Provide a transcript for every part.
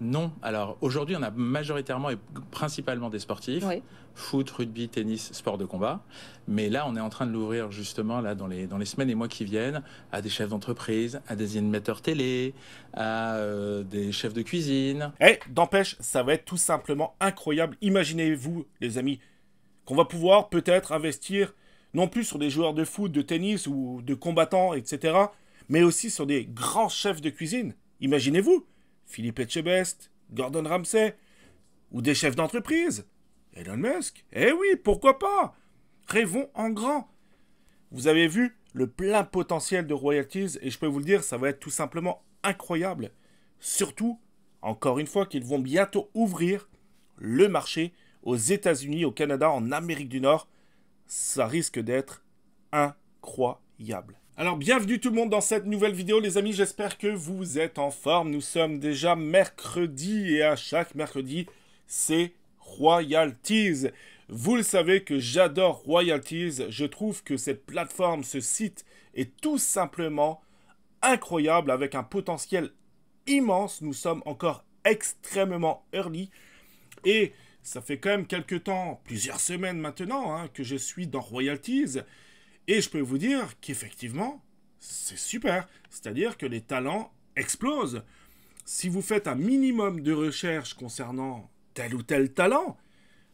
Non, alors aujourd'hui, on a majoritairement et principalement des sportifs, Oui. foot, rugby, tennis, sport de combat. Mais là, on est en train de l'ouvrir justement là dans les semaines et mois qui viennent à des chefs d'entreprise, à des animateurs télé, à des chefs de cuisine. Eh, d'empêche, ça va être tout simplement incroyable. Imaginez-vous, les amis, qu'on va pouvoir peut-être investir non plus sur des joueurs de foot, de tennis ou de combattants, etc., mais aussi sur des grands chefs de cuisine. Imaginez-vous, Philippe Etchebest, Gordon Ramsay, ou des chefs d'entreprise. Elon Musk. Eh oui, pourquoi pas? Rêvons en grand. Vous avez vu le plein potentiel de royalties et je peux vous le dire, ça va être tout simplement incroyable. Surtout, encore une fois, qu'ils vont bientôt ouvrir le marché aux États-Unis, au Canada, en Amérique du Nord. Ça risque d'être incroyable. Alors, bienvenue tout le monde dans cette nouvelle vidéo, les amis. J'espère que vous êtes en forme. Nous sommes déjà mercredi et à chaque mercredi, c'est Royalties. Vous le savez que j'adore Royalties. Je trouve que cette plateforme, ce site est tout simplement incroyable avec un potentiel immense. Nous sommes encore extrêmement early et ça fait quand même quelques temps, plusieurs semaines maintenant, hein, que je suis dans Royalties. Et je peux vous dire qu'effectivement, c'est super. C'est-à-dire que les talents explosent. Si vous faites un minimum de recherche concernant tel ou tel talent,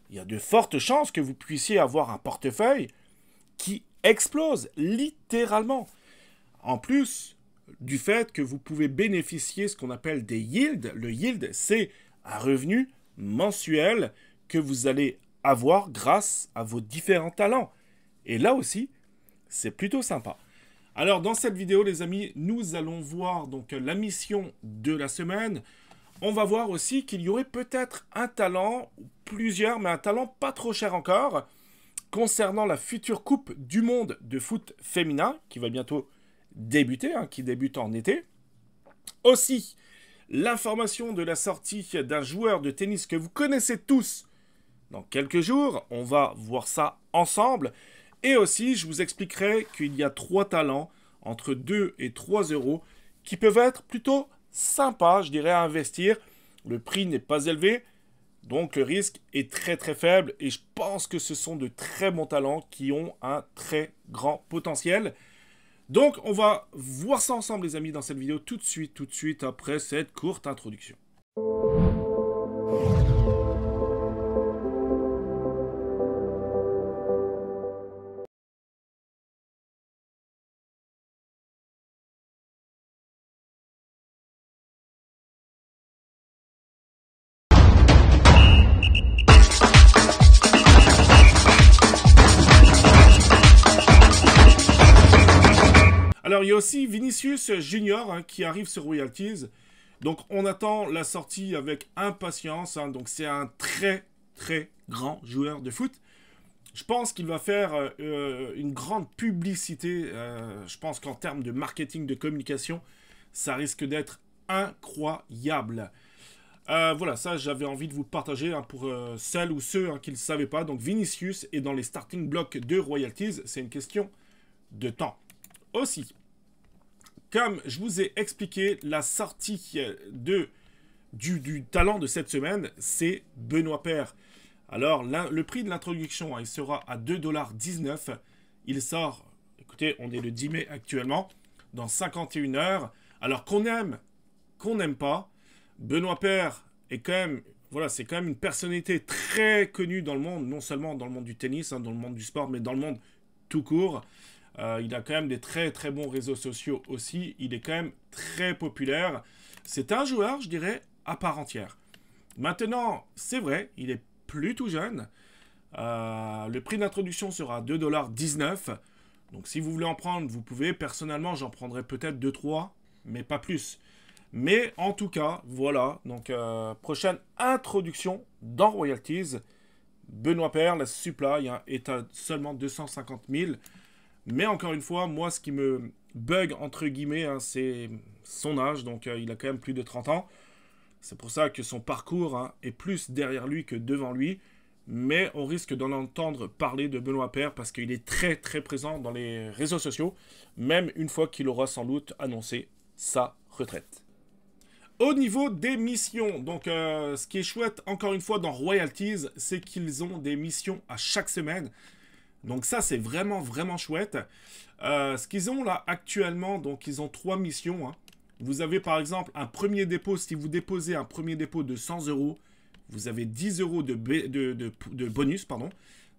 il y a de fortes chances que vous puissiez avoir un portefeuille qui explose, littéralement. En plus du fait que vous pouvez bénéficier de ce qu'on appelle des yields. Le yield, c'est un revenu mensuel que vous allez avoir grâce à vos différents talents. Et là aussi, c'est plutôt sympa. Alors, dans cette vidéo, les amis, nous allons voir donc la mission de la semaine. On va voir aussi qu'il y aurait peut-être un talent, plusieurs, mais un talent pas trop cher encore, concernant la future Coupe du Monde de foot féminin, qui va bientôt débuter, hein, qui débute en été. Aussi, l'information de la sortie d'un joueur de tennis que vous connaissez tous dans quelques jours. On va voir ça ensemble. Et aussi, je vous expliquerai qu'il y a 3 talents entre 2 et 3 euros qui peuvent être plutôt sympas, je dirais, à investir. Le prix n'est pas élevé, donc le risque est très très faible. Et je pense que ce sont de très bons talents qui ont un très grand potentiel. Donc, on va voir ça ensemble, les amis, dans cette vidéo tout de suite après cette courte introduction. Alors, il y a aussi Vinicius Junior hein, qui arrive sur Royalties. Donc, on attend la sortie avec impatience. Hein. Donc, c'est un très, très grand joueur de foot. Je pense qu'il va faire une grande publicité. Je pense qu'en termes de marketing, de communication, ça risque d'être incroyable. Voilà, ça, j'avais envie de vous le partager hein, pour celles ou ceux hein, qui ne le savaient pas. Donc, Vinicius est dans les starting blocks de Royalties. C'est une question de temps. Aussi, comme je vous ai expliqué, la sortie du talent de cette semaine, c'est Benoît Paire. Alors, le prix de l'introduction, hein, il sera à 2,19 $. Il sort, écoutez, on est le 10 mai actuellement, dans 51 heures. Alors, qu'on n'aime pas, Benoît Paire est quand même, voilà, c'est quand même une personnalité très connue dans le monde, non seulement dans le monde du tennis, hein, dans le monde du sport, mais dans le monde tout court. Il a quand même des très très bons réseaux sociaux aussi. Il est quand même très populaire. C'est un joueur, je dirais, à part entière. Maintenant, c'est vrai, il est plus tout jeune. Le prix d'introduction sera 2,19 $. Donc si vous voulez en prendre, vous pouvez. Personnellement, j'en prendrai peut-être 2-3, mais pas plus. Mais en tout cas, voilà. Donc prochaine introduction dans Royalties. Benoît Paire, la supply hein, est à seulement 250 000. Mais encore une fois, moi, ce qui me bug, entre guillemets, hein, c'est son âge. Donc, il a quand même plus de 30 ans. C'est pour ça que son parcours hein, est plus derrière lui que devant lui. Mais on risque d'en entendre parler de Benoît Paire parce qu'il est très, très présent dans les réseaux sociaux. Même une fois qu'il aura sans doute annoncé sa retraite. Au niveau des missions, donc ce qui est chouette, encore une fois, dans Royalties, c'est qu'ils ont des missions à chaque semaine. Donc ça, c'est vraiment, vraiment chouette. Ce qu'ils ont là actuellement, donc ils ont 3 missions. Hein. Vous avez par exemple un premier dépôt, si vous déposez un premier dépôt de 100 euros, vous avez 10 euros de bonus, pardon.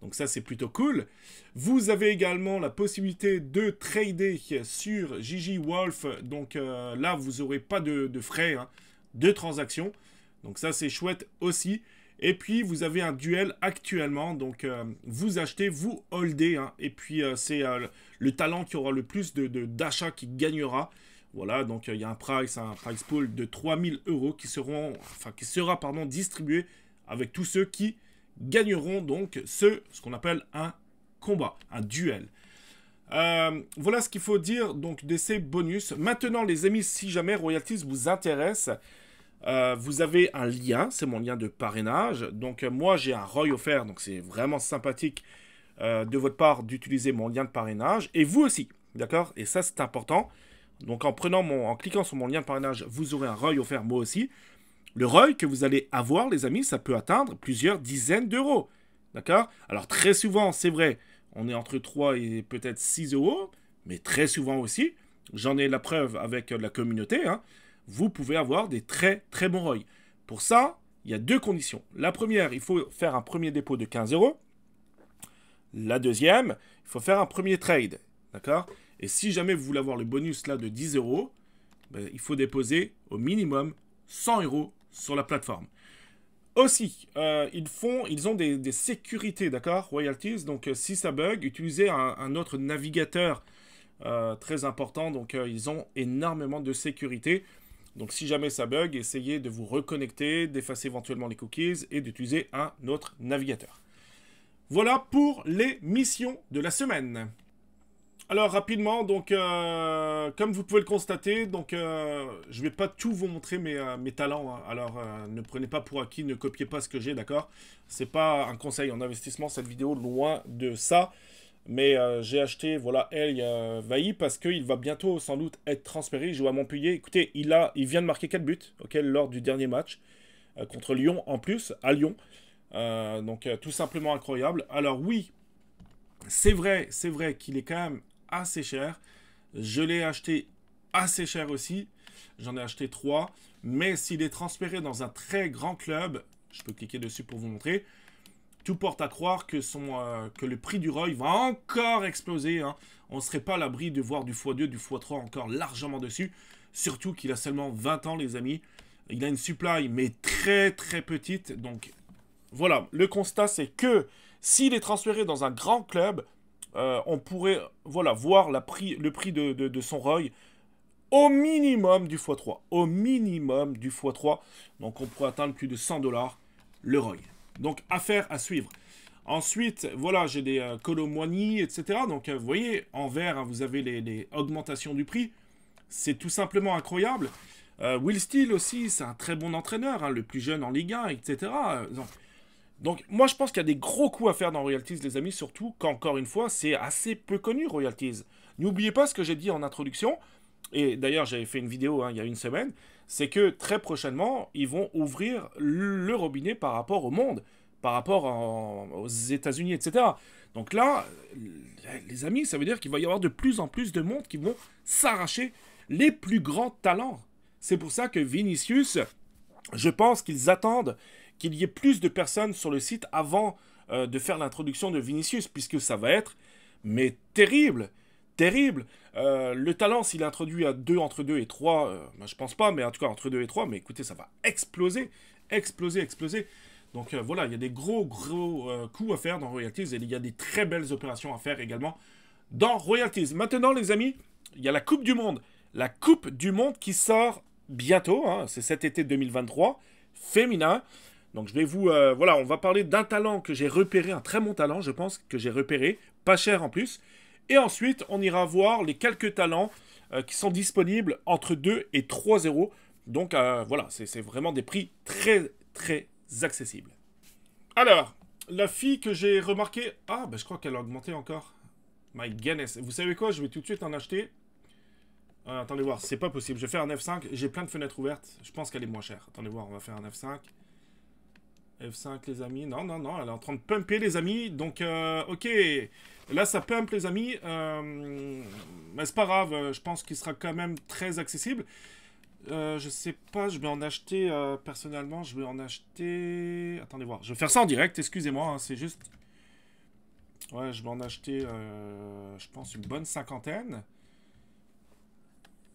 Donc ça, c'est plutôt cool. Vous avez également la possibilité de trader sur Gigi Wolf. Donc là, vous n'aurez pas de frais hein, de transaction. Donc ça, c'est chouette aussi. Et puis, vous avez un duel actuellement. Donc, vous achetez, vous holdez. Hein, et puis, c'est le talent qui aura le plus d'achats qui gagnera. Voilà, donc il y a un price pool de 3000 euros qui sera distribué avec tous ceux qui gagneront donc ce qu'on appelle un combat, un duel. Voilà ce qu'il faut dire donc de ces bonus. Maintenant les amis, si jamais Royalties vous intéresse, vous avez un lien, c'est mon lien de parrainage. Donc moi j'ai un ROI offert, donc c'est vraiment sympathique de votre part d'utiliser mon lien de parrainage. Et vous aussi, d'accord? Et ça c'est important. Donc en cliquant sur mon lien de parrainage, vous aurez un ROI offert moi aussi. Le ROI que vous allez avoir, les amis, ça peut atteindre plusieurs dizaines d'euros. D'accord? Alors, très souvent, c'est vrai, on est entre 3 et peut-être 6 euros, mais très souvent aussi, j'en ai la preuve avec la communauté, hein, vous pouvez avoir des très, très bons ROI. Pour ça, il y a 2 conditions. La première, il faut faire un premier dépôt de 15 euros. La deuxième, il faut faire un premier trade. D'accord? Et si jamais vous voulez avoir le bonus là de 10 euros, ben, il faut déposer au minimum 100 euros sur la plateforme. Aussi, ils ont des sécurités, d'accord, Royalties. Donc, si ça bug, utilisez un autre navigateur très important. Donc, ils ont énormément de sécurité. Donc, si jamais ça bug, essayez de vous reconnecter, d'effacer éventuellement les cookies et d'utiliser un autre navigateur. Voilà pour les missions de la semaine. Alors rapidement, donc comme vous pouvez le constater, donc je vais pas tout vous montrer mes talents. Hein. Alors ne prenez pas pour acquis, ne copiez pas ce que j'ai, d'accord? C'est pas un conseil en investissement cette vidéo, loin de ça. Mais j'ai acheté, voilà, Vailly parce qu'il va bientôt sans doute être transféré. Il joue à Montpellier. Écoutez, il vient de marquer 4 buts, ok, lors du dernier match contre Lyon en plus, à Lyon. Donc tout simplement incroyable. Alors oui, c'est vrai qu'il est quand même assez cher. Je l'ai acheté assez cher aussi. J'en ai acheté 3. Mais s'il est transféré dans un très grand club, je peux cliquer dessus pour vous montrer, tout porte à croire que le prix du ROI va encore exploser. Hein. On ne serait pas à l'abri de voir du x2, du x3 encore largement dessus. Surtout qu'il a seulement 20 ans, les amis. Il a une supply, mais très très petite. Donc voilà, le constat c'est que s'il est transféré dans un grand club, on pourrait voir le prix de son ROI au minimum du x3. Au minimum du x3. Donc on pourrait atteindre plus de 100 $ le ROI. Donc affaire à suivre. Ensuite, voilà, j'ai des Colomboigny, etc. Donc vous voyez, en vert, hein, vous avez les augmentations du prix. C'est tout simplement incroyable. Will Steele aussi, c'est un très bon entraîneur, hein, le plus jeune en Ligue 1, etc. Donc, moi, je pense qu'il y a des gros coups à faire dans Royalties, les amis, surtout qu'encore une fois, c'est assez peu connu, Royalties. N'oubliez pas ce que j'ai dit en introduction, et d'ailleurs, j'avais fait une vidéo hein, il y a une semaine, c'est que très prochainement, ils vont ouvrir le robinet par rapport au monde, par rapport aux États-Unis, etc. Donc là, les amis, ça veut dire qu'il va y avoir de plus en plus de monde qui vont s'arracher les plus grands talents. C'est pour ça que Vinicius, je pense qu'ils attendent qu'il y ait plus de personnes sur le site avant de faire l'introduction de Vinicius, puisque ça va être, mais terrible, terrible. Le talent, s'il est introduit à entre 2 et 3, je pense pas, mais en tout cas entre 2 et 3, mais écoutez, ça va exploser, exploser, exploser. Donc voilà, il y a des gros coups à faire dans Royalties, et il y a des très belles opérations à faire également dans Royalties. Maintenant, les amis, il y a la Coupe du Monde. La Coupe du Monde qui sort bientôt, hein, c'est cet été 2023, féminin. Donc je vais vous... on va parler d'un talent que j'ai repéré, un très bon talent, je pense, que j'ai repéré, pas cher en plus. Et ensuite, on ira voir les quelques talents qui sont disponibles entre 2 et 3 euros. Donc voilà, c'est vraiment des prix très, très accessibles. Alors, la fille que j'ai remarqué... Ah, je crois qu'elle a augmenté encore. My goodness. Vous savez quoi? Je vais tout de suite en acheter. Attendez voir, c'est pas possible. Je vais faire un F5. J'ai plein de fenêtres ouvertes. Je pense qu'elle est moins chère. Attendez voir, on va faire un F5. F5, les amis. Non, non, non, elle est en train de pumper, les amis. Donc, ok. Là, ça pump, les amis. Mais c'est pas grave. Je pense qu'il sera quand même très accessible. Je sais pas, je vais en acheter, personnellement, je vais en acheter... Attendez voir, je vais faire ça en direct, excusez-moi, hein, c'est juste... Ouais, je vais en acheter, je pense, une bonne cinquantaine.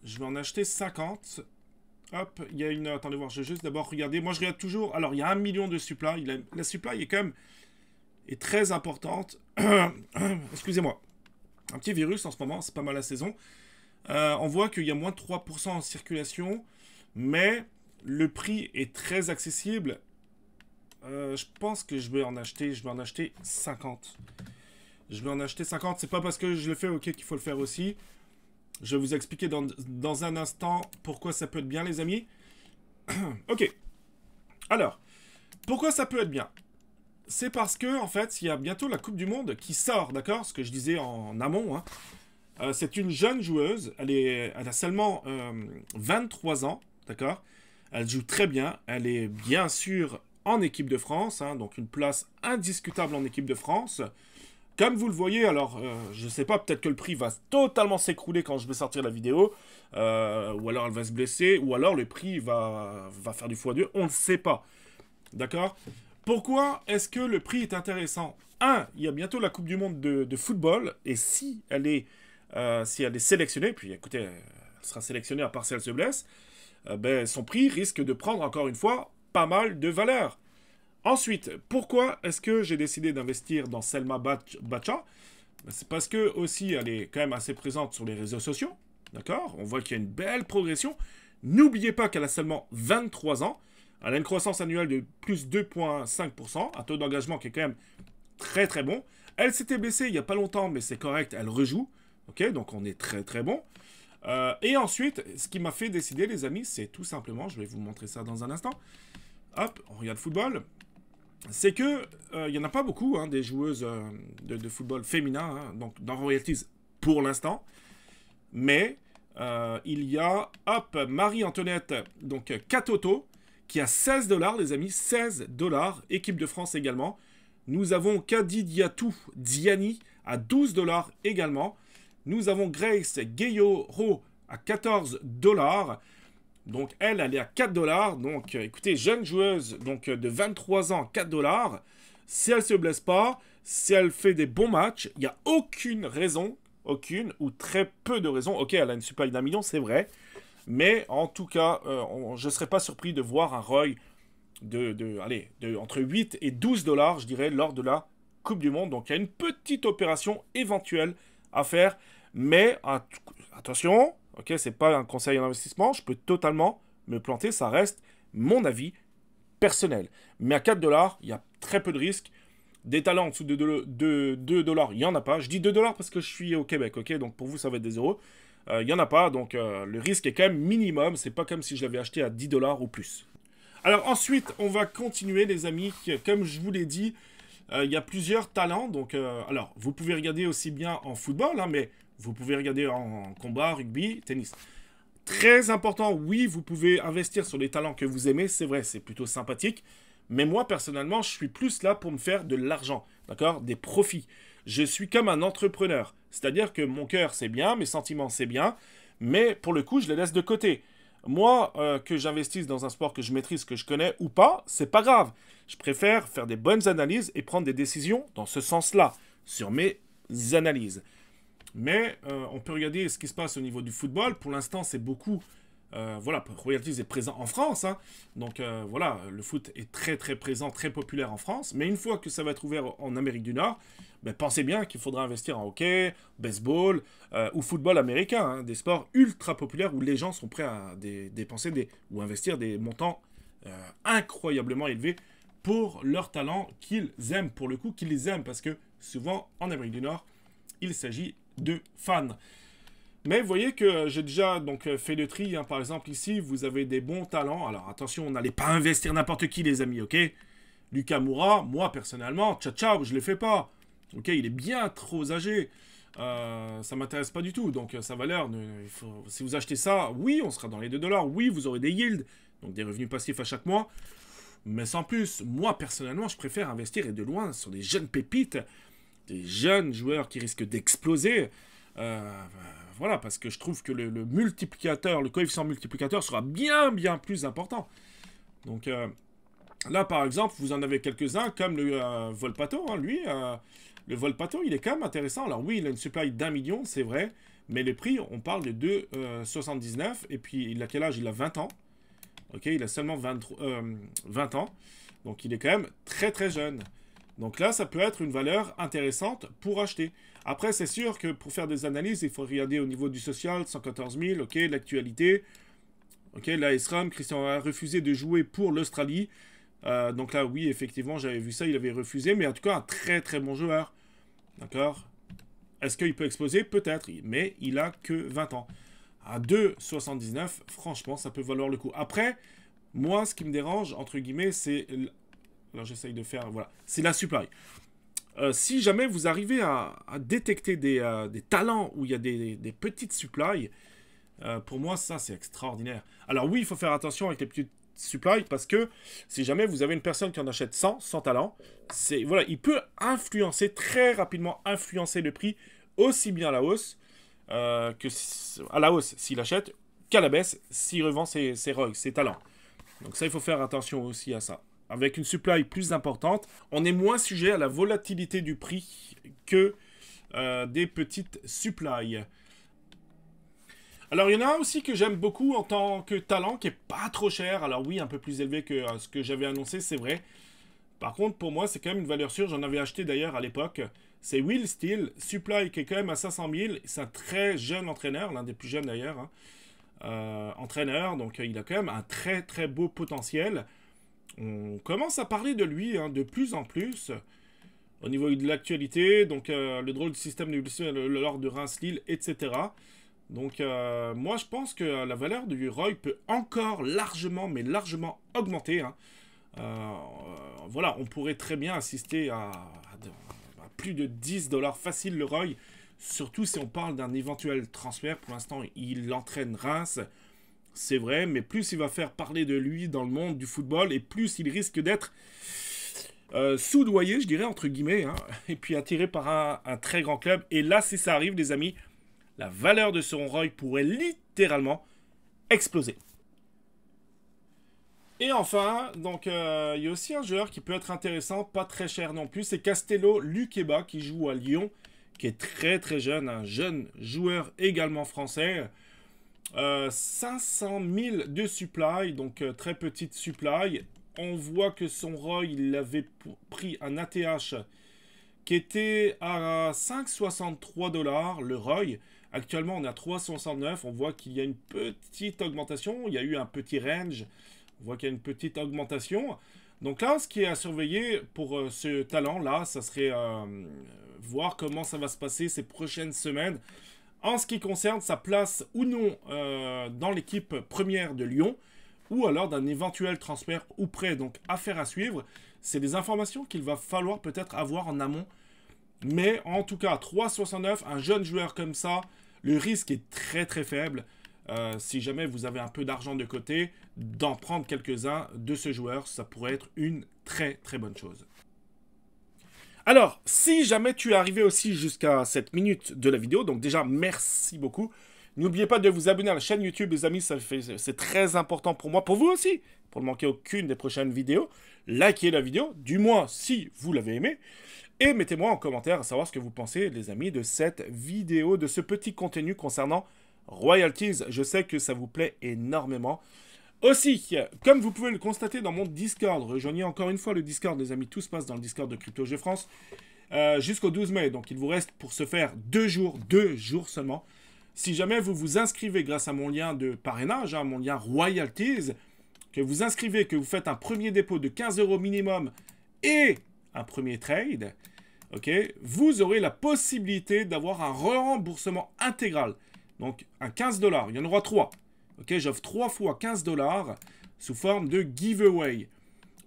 Je vais en acheter 50. Hop, il y a une... Attendez voir, je vais juste d'abord regarder. Moi, je regarde toujours... Alors, il y a 1 million de supply. La supply est quand même... est très importante. Excusez-moi. Un petit virus en ce moment, c'est pas mal la saison. On voit qu'il y a moins de 3% en circulation, mais le prix est très accessible. Je pense que je vais en acheter 50. Je vais en acheter 50, c'est pas parce que je le fais, ok, qu'il faut le faire aussi. Je vais vous expliquer dans un instant pourquoi ça peut être bien, les amis. Ok. Alors, pourquoi ça peut être bien? C'est parce que, en fait, il y a bientôt la Coupe du Monde qui sort, d'accord? Ce que je disais en amont, hein. C'est une jeune joueuse, elle a seulement 23 ans, d'accord? Elle joue très bien, elle est bien sûr en équipe de France, hein, donc une place indiscutable en équipe de France. Comme vous le voyez, alors, je sais pas, peut-être que le prix va totalement s'écrouler quand je vais sortir la vidéo, ou alors elle va se blesser, ou alors le prix va faire du x2, on ne sait pas, d'accord? Pourquoi est-ce que le prix est intéressant? Il y a bientôt la Coupe du Monde de football, et si elle est sélectionnée, puis écoutez, elle sera sélectionnée à part si elle se blesse, ben, son prix risque de prendre encore une fois pas mal de valeur. Ensuite, pourquoi est-ce que j'ai décidé d'investir dans Selma Bacha? Ben, c'est parce que aussi elle est quand même assez présente sur les réseaux sociaux, d'accord? On voit qu'il y a une belle progression. N'oubliez pas qu'elle a seulement 23 ans. Elle a une croissance annuelle de plus 2,5%, un taux d'engagement qui est quand même très très bon. Elle s'était blessée il n'y a pas longtemps, mais c'est correct, elle rejoue. Ok, donc on est très très bon. Et ensuite, ce qui m'a fait décider, les amis, c'est tout simplement, je vais vous montrer ça dans un instant. Hop, on regarde le football. C'est que il n'y en a pas beaucoup, hein, des joueuses de football féminin, hein, donc dans Royalties pour l'instant. Mais il y a, hop, Marie-Antoinette, donc Katoto, qui a 16 $, les amis, 16 $, équipe de France également. Nous avons Kadidiatou Diani à 12 $ également. Nous avons Grace Gayoro à 14 $. Donc, elle est à 4 $. Donc, écoutez, jeune joueuse donc, de 23 ans, 4 $. Si elle ne se blesse pas, si elle fait des bons matchs, il n'y a aucune raison, aucune ou très peu de raisons. Ok, elle a une supply d'1 million, c'est vrai. Mais en tout cas, je ne serais pas surpris de voir un ROI entre 8 et 12 $, je dirais, lors de la Coupe du Monde. Donc, il y a une petite opération éventuelle à faire. Mais attention, ok, c'est pas un conseil d'investissement. Je peux totalement me planter. Ça reste mon avis personnel. Mais à 4 $, il y a très peu de risques. Des talents en dessous de 2 $, il n'y en a pas. Je dis 2 $ parce que je suis au Québec, ok? Donc, pour vous, ça va être des euros. Il n'y en a pas, donc le risque est quand même minimum. C'est pas comme si je l'avais acheté à 10 $ ou plus. Alors ensuite, on va continuer, les amis. Comme je vous l'ai dit, il y a plusieurs talents. Donc, alors, vous pouvez regarder aussi bien en football, hein, mais vous pouvez regarder en combat, rugby, tennis. Très important, oui, vous pouvez investir sur les talents que vous aimez. C'est vrai, c'est plutôt sympathique. Mais moi, personnellement, je suis plus là pour me faire de l'argent, d'accord? Des profits. Je suis comme un entrepreneur. C'est-à-dire que mon cœur, c'est bien, mes sentiments, c'est bien, mais pour le coup, je les laisse de côté. Moi, que j'investisse dans un sport que je maîtrise, que je connais ou pas, c'est pas grave. Je préfère faire des bonnes analyses et prendre des décisions dans ce sens-là, sur mes analyses. Mais on peut regarder ce qui se passe au niveau du football. Pour l'instant, c'est beaucoup... voilà, Royalties est présent en France, hein. Donc voilà, le foot est très très présent, très populaire en France, mais une fois que ça va être ouvert en Amérique du Nord, ben, pensez bien qu'il faudra investir en hockey, baseball ou football américain, hein, des sports ultra populaires où les gens sont prêts à dépenser ou investir des montants incroyablement élevés pour leur talent qu'ils aiment, pour le coup qu'ils les aiment, parce que souvent en Amérique du Nord, il s'agit de fans. Mais vous voyez que j'ai déjà donc fait le tri, hein. Par exemple ici, vous avez des bons talents. Alors attention, n'allez pas investir n'importe qui, les amis, ok? Lucas Moura, moi personnellement, ciao, je ne le fais pas. Ok, il est bien trop âgé. ça m'intéresse pas du tout. Donc sa valeur, si vous achetez ça, oui, on sera dans les 2 $. Oui, vous aurez des yields, donc des revenus passifs à chaque mois. Mais sans plus, moi personnellement, je préfère investir et de loin sur des jeunes pépites, des jeunes joueurs qui risquent d'exploser. Voilà, parce que je trouve que le multiplicateur, le coefficient multiplicateur sera bien plus important. Donc là, par exemple, vous en avez quelques-uns, comme le Volpato, hein, lui, le Volpato, il est quand même intéressant. Alors oui, il a une supply d'1 million, c'est vrai, mais les prix, on parle de 2,79, et puis il a quel âge? Il a 20 ans. Ok, il a seulement 20 ans, donc il est quand même très jeune. Donc là, ça peut être une valeur intéressante pour acheter. Après, c'est sûr que pour faire des analyses, il faut regarder au niveau du social, 114 000, ok, l'actualité. Ok, là, SRAM, Christian a refusé de jouer pour l'Australie. Donc là, oui, effectivement, j'avais vu ça, il avait refusé, mais en tout cas, un très bon joueur. D'accord? Est-ce qu'il peut exploser? Peut-être, mais il a que 20 ans. À 2,79, franchement, ça peut valoir le coup. Après, moi, ce qui me dérange, entre guillemets, c'est... Alors, j'essaye de faire... Voilà. C'est la supply. Si jamais vous arrivez à détecter des talents où il y a des petites supplies, pour moi, ça, c'est extraordinaire. Alors oui, il faut faire attention avec les petites supplies, parce que si jamais vous avez une personne qui en achète 100 talents, voilà, il peut influencer, très rapidement influencer le prix, aussi bien à la hausse, à la hausse s'il achète, qu'à la baisse s'il revend ses rogues, ses talents. Donc ça, il faut faire attention aussi à ça. Avec une supply plus importante, on est moins sujet à la volatilité du prix que des petites supplies. Alors, il y en a un aussi que j'aime beaucoup en tant que talent, qui est pas trop cher. Alors oui, un peu plus élevé que ce que j'avais annoncé, c'est vrai. Par contre, pour moi, c'est quand même une valeur sûre. J'en avais acheté d'ailleurs à l'époque. C'est Will Steele, supply qui est quand même à 500 000. C'est un très jeune entraîneur, l'un des plus jeunes d'ailleurs. Hein. Entraîneur, donc il a quand même un très beau potentiel. On commence à parler de lui hein, de plus en plus au niveau de l'actualité. Donc le drôle du système de l'ordre de Reims-Lille, etc. Donc moi je pense que la valeur du Roy peut encore largement augmenter. Hein. Voilà, on pourrait très bien assister à plus de 10 $ facile le Roy, surtout si on parle d'un éventuel transfert. Pour l'instant, il entraîne Reims, c'est vrai, mais plus il va faire parler de lui dans le monde du football, et plus il risque d'être soudoyé, je dirais, entre guillemets, hein, et puis attiré par un très grand club. Et là, si ça arrive, les amis, la valeur de son Roy pourrait littéralement exploser. Et enfin, donc, il y a aussi un joueur qui peut être intéressant, pas très cher non plus, c'est Castello Luqueba qui joue à Lyon, qui est très jeune, un jeune joueur également français. 500 000 de supply, donc très petite supply. On voit que son Roy, il avait pris un ATH qui était à 5,63 $, le Roy. Actuellement, on est à 3,69. On voit qu'il y a une petite augmentation. Il y a eu un petit range. On voit qu'il y a une petite augmentation. Donc là, ce qui est à surveiller pour ce talent-là, ça serait voir comment ça va se passer ces prochaines semaines. En ce qui concerne sa place ou non dans l'équipe première de Lyon, ou alors d'un éventuel transfert ou prêt. Donc, affaire à suivre. C'est des informations qu'il va falloir peut-être avoir en amont. Mais en tout cas, 3,69, un jeune joueur comme ça, le risque est très faible. Si jamais vous avez un peu d'argent de côté, d'en prendre quelques-uns de ce joueur, ça pourrait être une très bonne chose. Alors, si jamais tu es arrivé aussi jusqu'à cette minute de la vidéo, donc déjà, merci beaucoup. N'oubliez pas de vous abonner à la chaîne YouTube, les amis, c'est très important pour moi, pour vous aussi, pour ne manquer aucune des prochaines vidéos. Likez la vidéo, du moins si vous l'avez aimé. Et mettez-moi en commentaire à savoir ce que vous pensez, les amis, de cette vidéo, de ce petit contenu concernant Royalties. Je sais que ça vous plaît énormément. Aussi, comme vous pouvez le constater dans mon Discord, rejoignez encore une fois le Discord, les amis, tout se passe dans le Discord de Crypto Jeux France, jusqu'au 12 mai. Donc il vous reste pour ce faire 2 jours seulement. Si jamais vous vous inscrivez grâce à mon lien de parrainage, hein, mon lien Royalties, que vous inscrivez, que vous faites un premier dépôt de 15 € minimum et un premier trade, ok, vous aurez la possibilité d'avoir un remboursement intégral. Donc, un 15 $, il y en aura 3. Ok, j'offre 3 fois 15 $ sous forme de giveaway.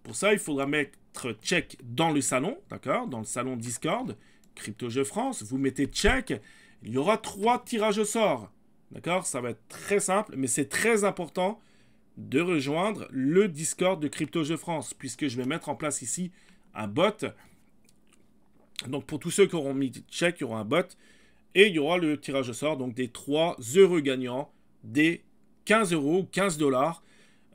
Pour ça, il faudra mettre check dans le salon, d'accord, dans le salon Discord, Crypto-Jeux France, vous mettez check, il y aura 3 tirages au sort. D'accord? Ça va être très simple, mais c'est très important de rejoindre le Discord de Crypto-Jeux France, puisque je vais mettre en place ici un bot. Donc pour tous ceux qui auront mis check, il y aura un bot. Et il y aura le tirage au sort, donc des 3 heureux gagnants, des 15 euros, 15 dollars.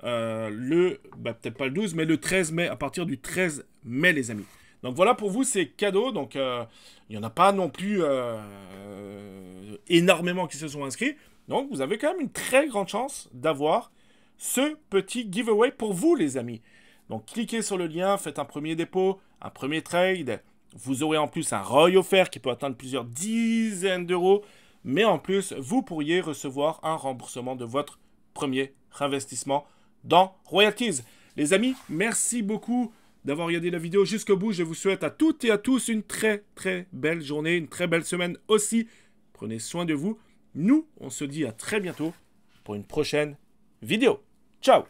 Peut-être pas le 12, mais le 13 mai, à partir du 13 mai, les amis. Donc voilà pour vous, c'est cadeau. Donc il n'y en a pas non plus énormément qui se sont inscrits. Donc vous avez quand même une très grande chance d'avoir ce petit giveaway pour vous, les amis. Donc cliquez sur le lien, faites un premier dépôt, un premier trade. Vous aurez en plus un ROI offert qui peut atteindre plusieurs dizaines d'euros. Mais en plus, vous pourriez recevoir un remboursement de votre premier investissement dans Royalties. Les amis, merci beaucoup d'avoir regardé la vidéo jusqu'au bout. Je vous souhaite à toutes et à tous une très très belle journée, une très belle semaine aussi. Prenez soin de vous. Nous, on se dit à très bientôt pour une prochaine vidéo. Ciao!